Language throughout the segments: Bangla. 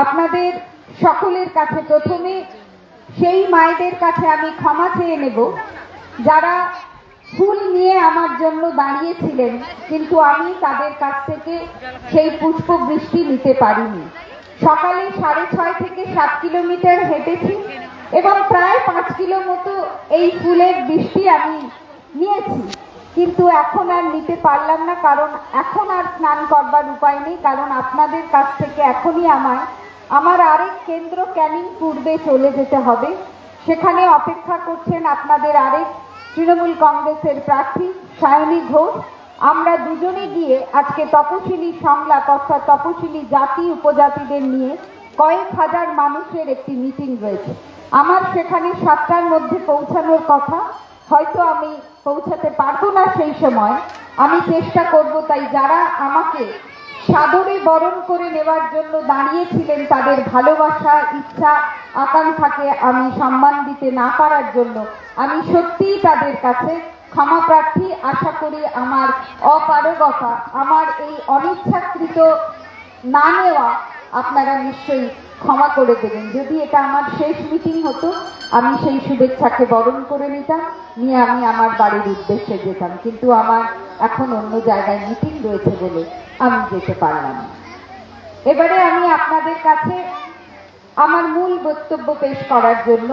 আপনাদের সকলের কাছে প্রথমে সেই মায়েদের কাছে আমি ক্ষমা চেয়ে নেব যারা ফুল নিয়ে আমার জন্য দাঁড়িয়েছিলেন, কিন্তু আমি তাদের কাছ থেকে সেই পুষ্পবৃষ্টি নিতে পারিনি। সকালে 6:30 থেকে 7 কিলোমিটার হেঁটেছি এবং প্রায় 5 কিলো মতো এই ফুলের বৃষ্টি আমি নিয়েছি, কিন্তু এখন আর নিতে পারলাম না, কারণ এখন আর স্নান করবার উপায় নেই। কারণ আপনাদের কাছ থেকে এখনই আমার আরেক কেন্দ্র ক্যানিং পূর্বে চলে যেতে হবে। সেখানে অপেক্ষা করছেন আপনাদের আরেক তৃণমূল কংগ্রেসের প্রার্থী সায়নী ঘোষ। আমরা দুজনে গিয়ে আজকে তপশিলি সংলাপ অর্থাৎ তপশিলি জাতি উপজাতিদের নিয়ে কয়েক হাজার মানুষের একটি মিটিং রয়েছে। আমার সেখানে 7টার মধ্যে পৌঁছানোর কথা, হয়তো আমি পৌঁছাতে পারবো না সেই সময়। আমি চেষ্টা করব, তাই যারা আমাকে সাদরে বরণ করে নেওয়ার জন্য দাঁড়িয়েছিলেন তাদের ভালোবাসা, ইচ্ছা, আকাঙ্ক্ষাকে আমি সম্মান দিতে না পারার জন্য আমি সত্যিই তাদের কাছে ক্ষমা প্রার্থী। আশা করি আমার অপারগতা, আমার এই অনিচ্ছাকৃত না নেওয়া আপনারা নিশ্চয়ই ক্ষমা করে দেবেন। যদি এটা আমার শেষ মিটিং হতো, আমি সেই শুভেচ্ছাকে বরণ করে নিতাম, নিয়ে আমি আমার বাড়ির উদ্দেশ্যে যেতাম, কিন্তু আমার এখন অন্য জায়গায় মিটিং রয়েছে বলে আমি যেতে পারলাম না। এবারে আমি আপনাদের কাছে আমার মূল বক্তব্য পেশ করার জন্য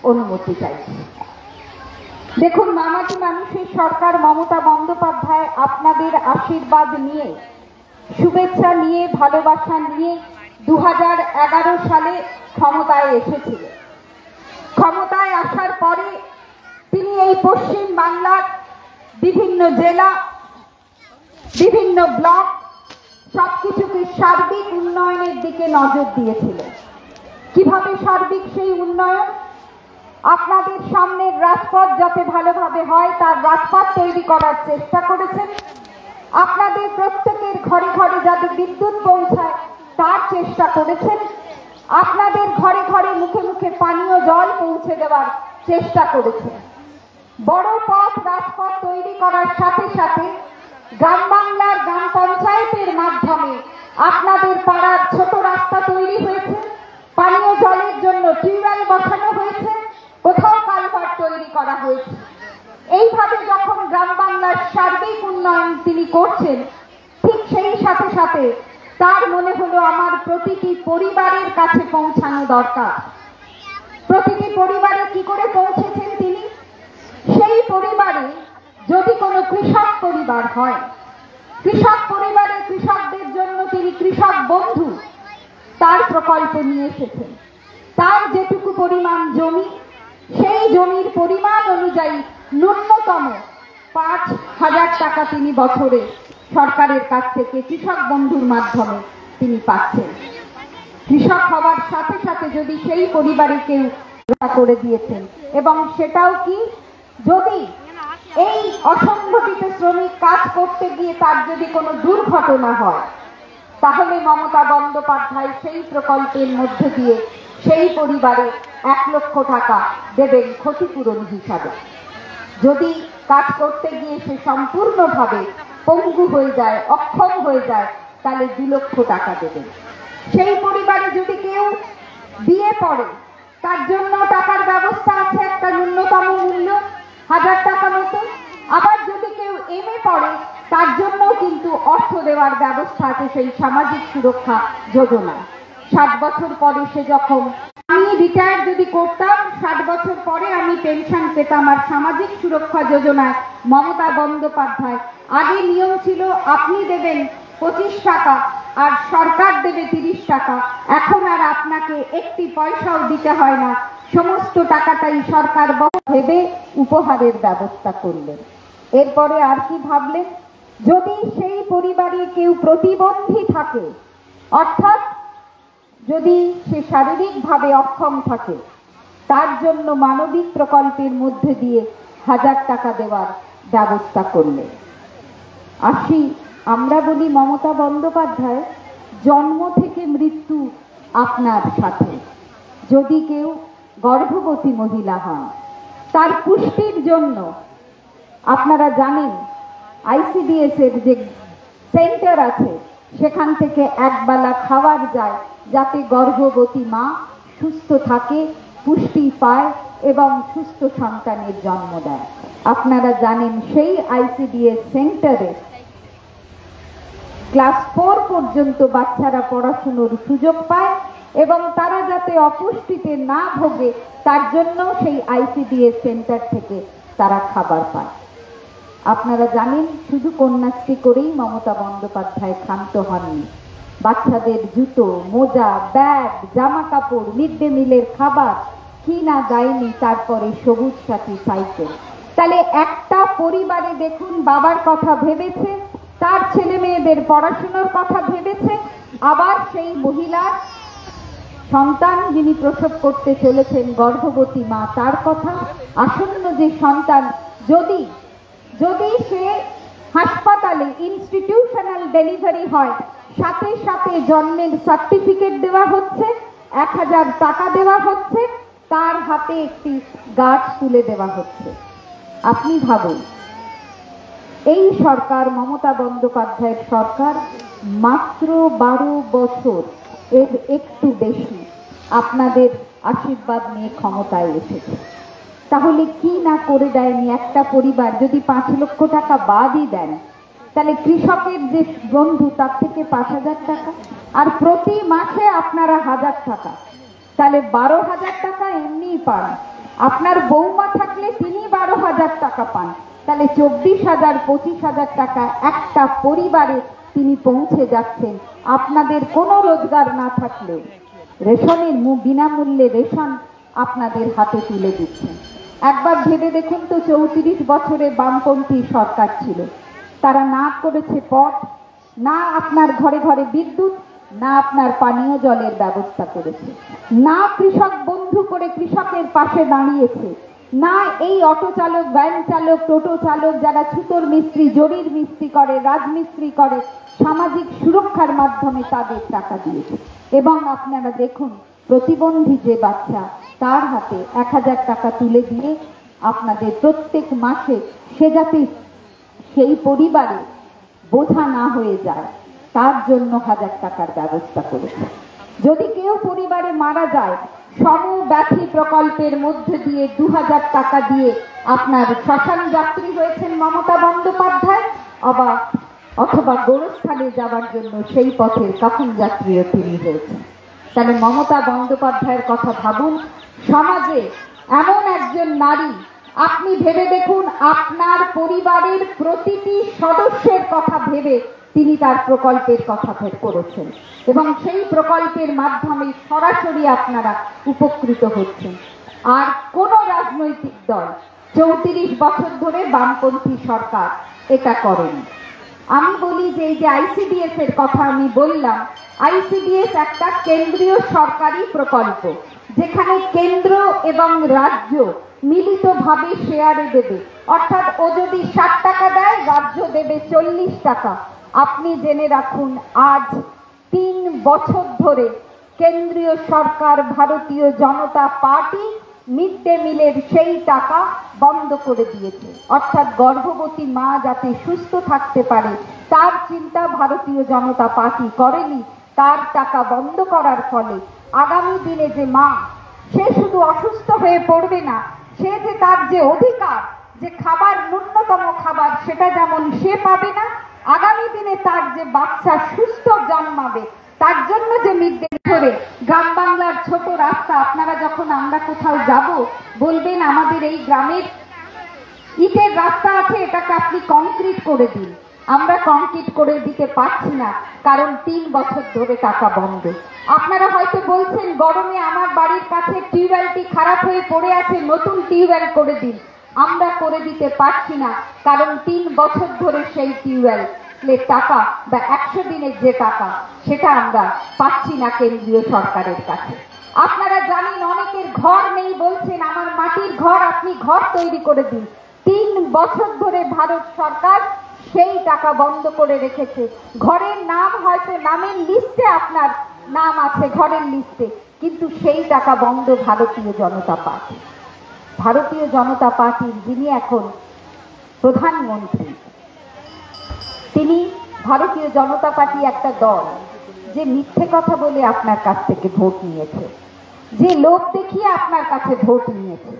অনুমতি চাইছি। দেখুন, মামাটি মানুষের সরকার মমতা বন্দ্যোপাধ্যায় আপনাদের আশীর্বাদ নিয়ে, শুভেচ্ছা নিয়ে, ভালোবাসা নিয়ে 2011 সালে ক্ষমতায় এসেছিলেন। ক্ষমতায় আসার পরে তিনি এই পশ্চিম বাংলার বিভিন্ন জেলা, বিভিন্ন ব্লক সবকিছুকে সার্বিক উন্নয়নের দিকে নজর দিয়েছিলেন। কিভাবে সার্বিক সেই উন্নয়ন? আপনাদের সামনের রাজপথ যাতে ভালোভাবে হয় তার রাজপথ তৈরি করার চেষ্টা করেছেন। আপনাদের প্রত্যেকের ঘরে ঘরে যাতে বিদ্যুৎ পৌঁছায় তার চেষ্টা করেছেন। আপনাদের ঘরে ঘরে মুখে মুখে পানীয় জল পৌঁছে দেওয়ার চেষ্টা করেছেন। বড় পথ রাজপথ তৈরি করার সাথে সাথে গ্রাম বাংলার গ্রাম পঞ্চায়েতের মাধ্যমে আপনাদের পাড়ার ছোট রাস্তা তৈরি হয়েছে, পানীয় জলের জন্য টিউবওয়েল বসানো হয়েছে, কোথাও কালভার্ট তৈরি করা হয়েছে। এইভাবে যখন গ্রাম বাংলার সার্বিক উন্নয়ন তিনি করছেন, ঠিক সেই সাথে সাথে তার মনে হলো আমার প্রতিটি পরিবারের কাছে পৌঁছানো দরকার। প্রতিটি পরিবারে কি করে পৌঁছেছেন তিনি? সেই পরিবারে যদি কোনো কৃষক পরিবার হয়, কৃষক পরিবারে কৃষকদের জন্য তিনি কৃষক বন্ধু তার প্রকল্প নিয়ে এসেছেন। তার যেটুকু পরিমাণ জমি, সেই জমির পরিমাণ অনুযায়ী ন্যূনতম 5,000 টাকা তিনি বছরে সরকারের কাছ থেকে কৃষক বন্ধুর মাধ্যমে তিনি পাচ্ছেন। কৃষক হওয়ার সাথে সাথে যদি সেই পরিবারে কেউ করে দিয়েছেন, এবং সেটাও কি, যদি এই অসংগঠিত শ্রমিক কাজ করতে গিয়ে তার যদি কোনো দুর্ঘটনা হয়, তাহলে মমতা বন্দ্যোপাধ্যায় সেই প্রকল্পের মধ্যে দিয়ে সেই পরিবারে 1 লক্ষ টাকা দেবেন ক্ষতিপূরণ হিসাবে। যদি কাজ করতে গিয়ে সে সম্পূর্ণভাবে পঙ্গু হয়ে যায়, অক্ষম হয়ে যায়, তাহলে 2 লক্ষ টাকা দেবেন। সেই পরিবারে যদি কেউ বিয়ে পড়ে, তার জন্য টাকার ব্যবস্থা আছে, একটা ন্যূনতম মূল্য 1000 টাকা মতো। আবার যদি কেউ এমএ পড়ে, তার জন্য কিন্তু অর্থ দেওয়ার ব্যবস্থা আছে সেই সামাজিক সুরক্ষা যোজনা। 60 বছর পরে সে যখন, আমি রিটায়ার যদি করতাম, 60 বছর পরে আমি পেনশন পেতাম। আর সামাজিক সুরক্ষা যোজনায় মমতা বন্দ্যোপাধ্যায়, আগে নিয়ম ছিল আপনি দেবেন 25 টাকা আর সরকার দেবে 30 টাকা। এখন আর আপনাকে একটি পয়সাও দিতে হয় না, সমস্ত টাকাটাই সরকার ভেবে উপহারের ব্যবস্থা করলেন। এরপরে আর কি ভাবলেন? যদি সেই পরিবারে কেউ প্রতিবন্ধী থাকে, অর্থাৎ যদি সে শারীরিকভাবে অক্ষম থাকে, তার জন্য মানবিক প্রকল্পের মধ্যে দিয়ে 1000 টাকা দেওয়ার ব্যবস্থা করলেন। আমরা বলি মমতা বন্দ্যোপাধ্যায়, জন্ম থেকে মৃত্যু আপনার সাথে। যদি কেউ গর্ভবতী মহিলা হন, তার পুষ্টির জন্য আপনারা জানেন আইসিডিএস এর যে সেন্টার আছে, সেখান থেকে একবেলা খাবার যায়, যাতে গর্ভবতী মা সুস্থ থাকে, পুষ্টি পায় এবং সুস্থ সন্তানের জন্ম দেয়। আপনারা জানেন সেই আইসিডিএস সেন্টারে ক্লাস 4 পর্যন্ত বাচ্চারা পড়াশোনার সুযোগ পায় এবং তারা যাতে অপুষ্টিতে না ভোগে তার জন্য সেই আইসিডিএস সেন্টার থেকে তারা খাবার পায়। আপনারা জানেন শুধু কন্যাশ্রী করেই মমতা বন্দ্যোপাধ্যায় ক্ষান্ত হননি। বাচ্চাদের জুতো, মোজা, ব্যাগ, জামা কাপড়, মিড ডে মিলের খাবার কি না দেয়নি, তারপরে সবুজ সাথী সাইকেল। তাহলে একটা পরিবারে দেখুন বাবার কথা ভেবেছে, তার ছেলে মেয়েদের পড়াশোনার কথা ভেবেছে, আবার সেই মহিলার সন্তান যিনি প্রসব করতে চলেছেন, গর্ভবতী মা, তার কথা, আসন্ন যে সন্তান যদি সে হাসপাতালে ইনস্টিটিউশনাল ডেলিভারি হয়, সাথে সাথে জন্মের সার্টিফিকেট দেওয়া হচ্ছে, 1000 টাকা দেওয়া হচ্ছে, তার হাতে একটি গাছ তুলে দেওয়া হচ্ছে। আপনি ভাবুন, এই সরকার, মমতা বন্দ্যোপাধ্যায়ের সরকার, মাত্র 12 বছর এর একটু বেশি আপনাদের আশীর্বাদ নিয়ে ক্ষমতায় এসেছে। তাহলে কি না করে দেয়নি? একটা পরিবার যদি 5 লক্ষ টাকা বাদই দেন, তাহলে কৃষকের যে বন্ধু তার থেকে 5000 টাকা, আর প্রতি মাসে আপনারা 1000 টাকা, তাহলে 12,000 টাকা এমনিই পান। আপনার বৌমা থাকলে তিনি 12,000 টাকা পান, তাহলে 24,000 25,000 টাকা একটা পরিবারে তিনি পৌঁছে যাচ্ছেন। আপনাদের কোনো রোজগার না থাকলেও রেশনের বিনামূল্যে রেশন আপনাদের হাতে তুলে দিচ্ছেন। একবার ভেবে দেখুন তো, 34 বছরে বামপন্থী সরকার ছিল, তারা না করেছে পথ, না আপনার ঘরে ঘরে বিদ্যুৎ, না আপনার পানীয় জলের ব্যবস্থা করেছে, না কৃষক বন্ধু করে কৃষকের পাশে দাঁড়িয়েছে, না এই অটো চালক, ভ্যান চালক, টোটো চালক যারা ছুতোর মিস্ত্রি, জরির মিস্ত্রি করে, রাজমিস্ত্রি করে, সামাজিক সুরক্ষার মাধ্যমে তাদের টাকা দিয়েছে। এবং আপনারা দেখুন, প্রতিবন্ধী যে বাচ্চা, তার হাতে 1000 টাকা তুলে দিয়ে আপনাদের প্রত্যেক মাসে সে যাতে সেই পরিবারে বোঝা না হয়ে যায় তার জন্য 1000 টাকার ব্যবস্থা করেছে। যদি কেউ পরিবারে মারা যায়, সমব্যথী প্রকল্পের মধ্যে দিয়ে 2000 টাকা দিয়ে আপনার শ্মশান যাত্রী হয়েছেন মমতা বন্দ্যোপাধ্যায়, অথবা গোরস্থানে যাওয়ার জন্য সেই পথের কাফন যাত্রীও তিনি হয়েছেন। তাহলে মমতা বন্দ্যোপাধ্যায়ের কথা ভাবুন। সমাজে এমন একজন নারী, আপনি ভেবে দেখুন, আপনার পরিবারের প্রতিটি সদস্যের কথা ভেবে তিনি তার প্রকল্পের কথা করেছেন এবং সেই প্রকল্পের মাধ্যমে সরাসরি আপনারা উপকৃত হচ্ছেন। আর কোন রাজনৈতিক দল 34 বছর ধরে বামপন্থী সরকার এটা করেনি। আমি বলি যে এই যে আইসিডিএস এর কথা আমি বললাম, আইসিডিএস একটা কেন্দ্রীয় সরকারি প্রকল্প, যেখানে কেন্দ্র এবং রাজ্য মিলিতভাবে শেয়ারে দেবে। অর্থাৎ ও যদি 60 টাকা দেয়, রাজ্য দেবে 40 টাকা। আপনি জেনে রাখুন, আজ 3 বছর ধরে কেন্দ্রীয় সরকার, ভারতীয় জনতা পার্টি মিড ডে মিলের সেই টাকা বন্ধ করে দিয়েছে। অর্থাৎ গর্ভবতী মা যাতে সুস্থ থাকতে পারে তার চিন্তা ভারতীয় জনতা পার্টি করেনি। তার টাকা বন্ধ করার ফলে আগামী দিনে যে মা, সে শুধু অসুস্থ হয়ে পড়বে না, সে যে তার যে অধিকার, যে খাবার, ন্যূনতম খাবার, সেটা যেমন সে পাবে না, আগামী দিনে তার যে বাচ্চা সুস্থ জন্মাবে তার জন্য যে মিড ডে ধরে গ্রাম বাংলার ছোট রাস্তা, আপনারা যখন আমরা কোথাও যাব বলবেন আমাদের এই গ্রামের ইটের রাস্তা আছে, এটাকে আপনি কংক্রিট করে দিন। আমরা কংক্রিট করে দিতে পারছি না, কারণ 3 বছর ধরে টাকা বন্ধ। আপনারা হয়তো বলছেন গরমে আমার বাড়ির কাছে টিউবওয়েলটি খারাপ হয়ে পড়ে আছে, নতুন টিউবওয়েল করে দিন। আমরা করে দিতে পারছি না, কারণ 3 বছর ধরে সেই টিউবওয়েল টাকা বা 100 দিনের যে টাকা সেটা আমরা পাচ্ছি না কেন্দ্রীয় সরকারের কাছে। আপনারা জানেন অনেকের ঘর নেই, বলছেন আমার মাটির ঘর, আপনি ঘর তৈরি করে দিন। 3 বছর ধরে ভারত সরকার সেই টাকা বন্ধ করে রেখেছে। ঘরের নাম হয়তো নামের লিস্টে আপনার নাম আছে, ঘরের লিস্টে, কিন্তু সেই টাকা বন্ধ ভারতীয় জনতা পার্টি। ভারতীয় জনতা পার্টির যিনি এখন প্রধানমন্ত্রী, তিনি ভারতীয় জনতা পার্টি একটা দল যে মিথ্যে কথা বলে আপনার কাছ থেকে ভোট নিয়েছে, যে লোক দেখিয়ে আপনার কাছে ভোট নিয়েছে,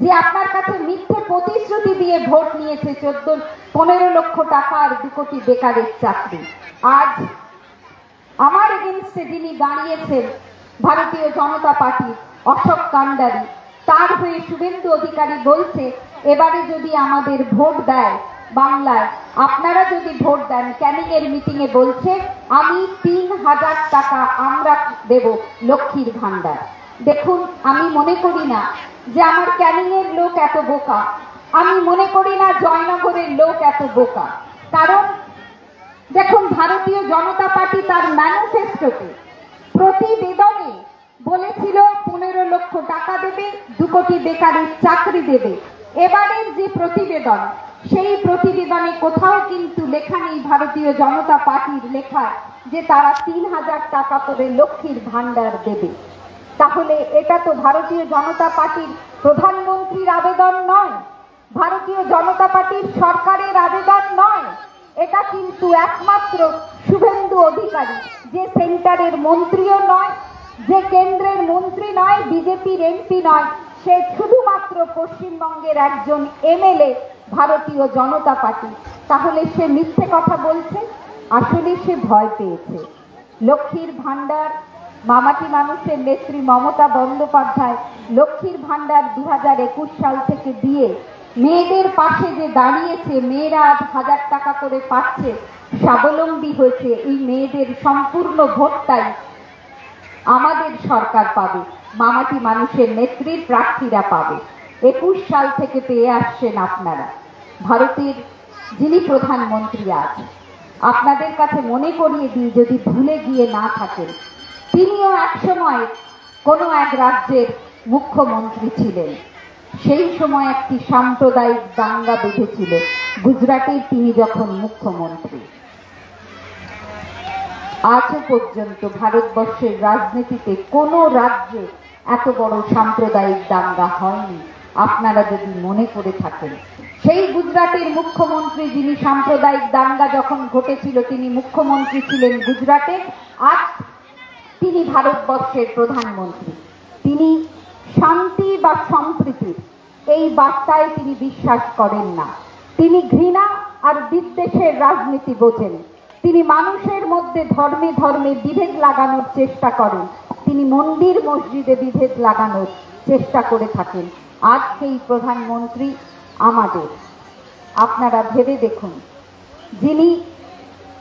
যে আপনার কাছে মিথ্যে প্রতিশ্রুতি দিয়ে ভোট নিয়েছে 15 লক্ষ টাকা আর 2 কোটি বেকারের চাকরি। আজ আমার এগেনস্টে যিনি দাঁড়িয়েছেন ভারতীয় জনতা পার্টির অশোক কান্ডারি, তার হয়ে শুভেন্দু অধিকারী বলছে এবারে যদি আমাদের ভোট দেয় বাংলায়, আপনারা যদি ভোট দেন, ক্যানিং এর মিটিং এ বলছে আমি 3000 টাকা আমরা দেব লক্ষ্মীর ভান্ডার। দেখুন, আমি মনে করি না যে আমার ক্যানিং এর লোক এত বোকা, আমি মনে করি না জয়নগরের লোক এত বোকা। কারণ দেখুন, ভারতীয় জনতা পার্টি তার ম্যানিফেস্টোতে প্রতিবেদনে বলেছিল 15 লক্ষ টাকা দেবে, 2 কোটি বেকারের চাকরি দেবে। এবারের যে প্রতিবেদন, সেই প্রতিবেদনে কোথাও কিন্তু লেখা নেই ভারতীয় জনতা পার্টির লেখা যে তারা 3000 টাকা করে লক্ষ্মীর ভান্ডার দেবে। তাহলে এটা তো ভারতীয় জনতা পার্টির প্রধানমন্ত্রীর আবেদন নয়, ভারতীয় জনতা পার্টির সরকারের আবেদন নয়, এটা কিন্তু একমাত্র শুভেন্দু অধিকারী, যে সেন্টারের মন্ত্রীও নয়, যে কেন্দ্রের মন্ত্রী নয়, বিজেপির এমপি নয়, সে শুধুমাত্র পশ্চিমবঙ্গের একজন এমএলএ ভারতীয় জনতা পার্টি। তাহলে সে মিথ্যে কথা বলছে, আসলে সে ভয় পেয়েছে। লক্ষ্মীর ভান্ডার, মামাটি মানুষের নেত্রী মমতা বন্দ্যোপাধ্যায় লক্ষ্মীর ভান্ডার 2021 সাল থেকে দিয়ে মেয়েদের পাশে যে দাঁড়িয়েছে, মেয়েরা আজ 1000 টাকা করে পাচ্ছে, স্বাবলম্বী হয়েছে, এই মেয়েদের সম্পূর্ণ ভোটটাই আমাদের সরকার পাবে, মামাটি মানুষের নেত্রীর প্রার্থীরা পাবে। 21 সাল থেকে পেয়ে আসছেন আপনারা। ভারতের যিনি প্রধানমন্ত্রী আজ, আপনাদের কাছে মনে করিয়ে দিই যদি ভুলে গিয়ে না থাকেন, তিনিও একসময় কোনো এক রাজ্যের মুখ্যমন্ত্রী ছিলেন। সেই সময় একটি সাম্প্রদায়িক দাঙ্গা বেঁধেছিল গুজরাটের, তিনি যখন মুখ্যমন্ত্রী। আজও পর্যন্ত ভারতবর্ষের রাজনীতিতে কোনো রাজ্যে এত বড় সাম্প্রদায়িক দাঙ্গা হয়নি, আপনারা যদি মনে করে থাকেন। সেই গুজরাটের মুখ্যমন্ত্রী, যিনি সাম্প্রদায়িক দাঙ্গা যখন ঘটেছিল তিনি মুখ্যমন্ত্রী ছিলেন গুজরাটে, আজ তিনি ভারতবর্ষের প্রধানমন্ত্রী। তিনি শান্তি বা সম্প্রীতির এই বার্তায় তিনি বিশ্বাস করেন না, তিনি ঘৃণা আর বিদ্বেষের রাজনীতি বোঝেন। তিনি মানুষের মধ্যে ধর্মে ধর্মে বিভেদ লাগানোর চেষ্টা করেন, তিনি মন্দির মসজিদে বিভেদ লাগানোর চেষ্টা করে থাকেন। আজ সেই প্রধানমন্ত্রী আমাদের। আপনারা ভেবে দেখুন, যিনি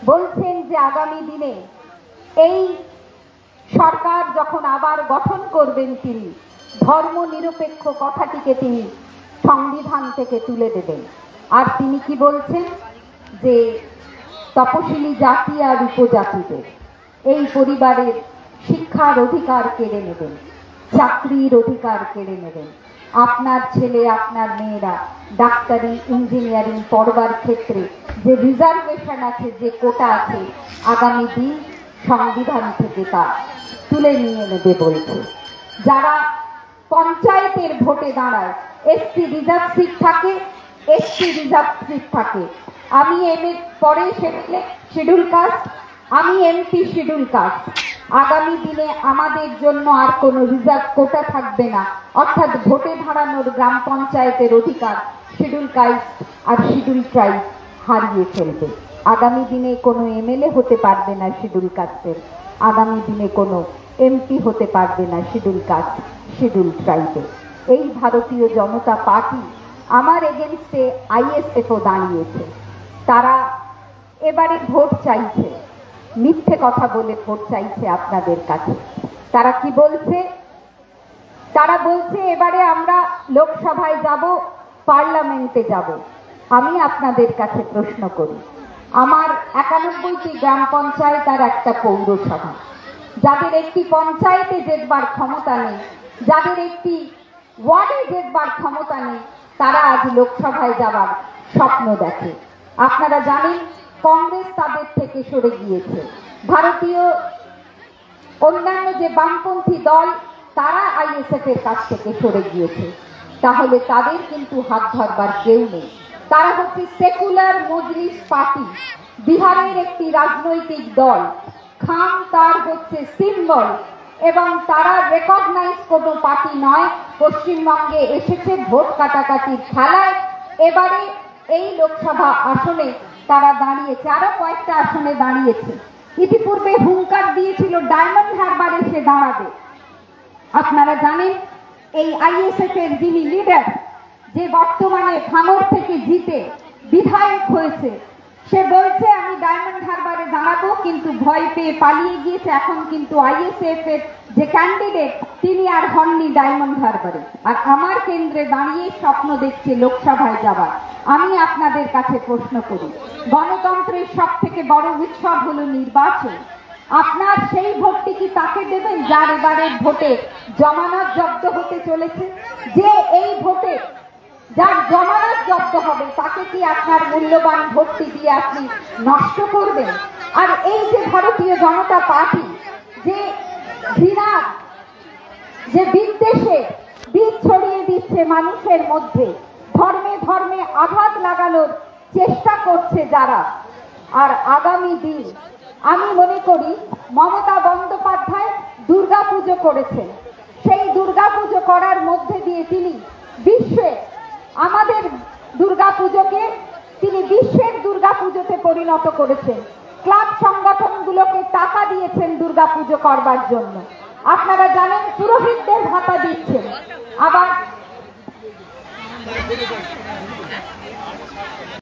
বলছেন যে আগামী দিনে এই সরকার যখন আবার গঠন করবেন, তিনি ধর্ম নিরপেক্ষ কথাটিকে তিনি সংবিধান থেকে তুলে দেবেন। আর তিনি কি বলছেন যে তপশিলি জাতি আর উপজাতিদের এই পরিবারের শিক্ষার অধিকার কেড়ে নেবেন, চাকরির অধিকার কেড়ে নেবেন। আপনার ছেলে আপনার মেয়েরা ডাক্তারি ইঞ্জিনিয়ারিং পড়বার ক্ষেত্রে যে রিজার্ভেশন আছে, যে কোটা আছে, আগামী দিন সংবিধান থেকে তা তুলে নিয়ে নেবে বলছে। যারা পঞ্চায়েতের ভোটে দাঁড়ায়, এসসি রিজার্ভ সিট থাকে, এসটি রিজার্ভ সিট থাকে। আমি এমএ পরে শিডিউল কাস্ট, আমি এমপি শিডিউল কাস্ট। আগামী দিনে আমাদের জন্য আর কোনো রিজার্ভ কোটা থাকবে না, অর্থাৎ ভোটে দাঁড়ানোর গ্রাম পঞ্চায়েতের অধিকার শিডিউল কাস্ট আর শিডিউল ট্রাইব হারিয়ে ফেলবে। আগামী দিনে কোনো এমএলএ হতে পারবে না শিডিউল কাস্টের, আগামী দিনে কোনো এমপি হতে পারবে না শিডিউল কাস্ট শিডিউল ট্রাইবে। এই ভারতীয় জনতা পার্টি আমার এগেনস্টে আইএসএফও দাঁড়িয়েছে, তারা এবারে ভোট চাইছে, মিথ্যে কথা বলে ভোট চাইছে আপনাদের কাছে। তারা কি বলছে? তারা বলছে এবারে আমরা লোকসভায় যাব, পার্লামেন্টে যাব। আমি আপনাদের কাছে প্রশ্ন করি, আমার 91টি গ্রাম পঞ্চায়েত আর একটা পৌরসভা, যাদের একটি পঞ্চায়েতে জেতবার ক্ষমতা নেই, যাদের একটি ওয়ার্ডে জেতবার ক্ষমতা নেই, তারা আজ লোকসভায় যাবার স্বপ্ন দেখে। আপনারা জানেন কংগ্রেস তাদের থেকে সরে গিয়েছে, ভারতীয় অন্যান্য যে বামপন্থী দল তারা আইএসএফ এর কাছ থেকে সরে গিয়েছে। তাহলে তাদের কিন্তু হাত ধরবার কেউ নেই। তারা হচ্ছে সেকুলার মজলিস পার্টি, বিহারের একটি রাজনৈতিক দল, খাম তার হচ্ছে সিম্বল, এবং তারা রেকগনাইজ কোনো পার্টি নয়। পশ্চিমবঙ্গে এসেছে ভোট কাটাকাটির খেলায়। এবারে এই লোকসভা আসনে তারা দাঁড়িয়েছে, আরো কয়েকটা আসনে দাঁড়িয়েছে। ইতিপূর্বে হুঙ্কার দিয়েছিল ডায়মন্ড হারবারে সে দাঁড়াবে। আপনারা জানেন এই আইএসএফ এর যিনি লিডার, যে বর্তমানে ভাঙড় থেকে জিতে বিধায়ক হয়েছে, সে বলছে আমি ডায়মন্ড হারবারে দাঁড়াবো, কিন্তু ভয় পেয়ে পালিয়ে গিয়েছে। এখন কিন্তু আইএসএফ এর যে ক্যান্ডিডেট তিনি আর হননি ডায়মন্ড হারবারে, আর আমার কেন্দ্রে দাঁড়িয়ে স্বপ্ন দেখছে লোকসভায় যাবার। আমি আপনাদের কাছে প্রশ্ন করি, গণতন্ত্রের সব থেকে বড় উৎসব হলো নির্বাচন। আপনার সেই ভোটটি কি তাকে দেবেন যার এবারের ভোটে জমানত জব্দ হতে চলেছে? যে এই ভোটে যার জমানত জব্দ হবে তাকে কি আপনার মূল্যবান ভোটটি দিয়ে আপনি নষ্ট করবেন? আর এই যে ভারতীয় জনতা পার্টি যে ঘৃণা, যে বিদ্বেষে বীজ ছড়িয়ে দিচ্ছে মানুষের মধ্যে, ধর্মে ধর্মে আঘাত লাগানোর চেষ্টা করছে যারা, আর আগামী দিন আমি মনে করি মমতা বন্দ্যোপাধ্যায় দুর্গাপুজো করেছেন। সেই দুর্গাপুজো করার মধ্যে দিয়ে তিনি বিশ্বে আমাদের দুর্গাপুজোকে তিনি বিশ্বের দুর্গাপুজোতে পরিণত করেছেন। ক্লাব সংগঠনগুলোকে টাকা দিয়েছেন দুর্গাপুজো করবার জন্য। আপনারা জানেন পুরোহিতদের ভাতা দিচ্ছেন। আবার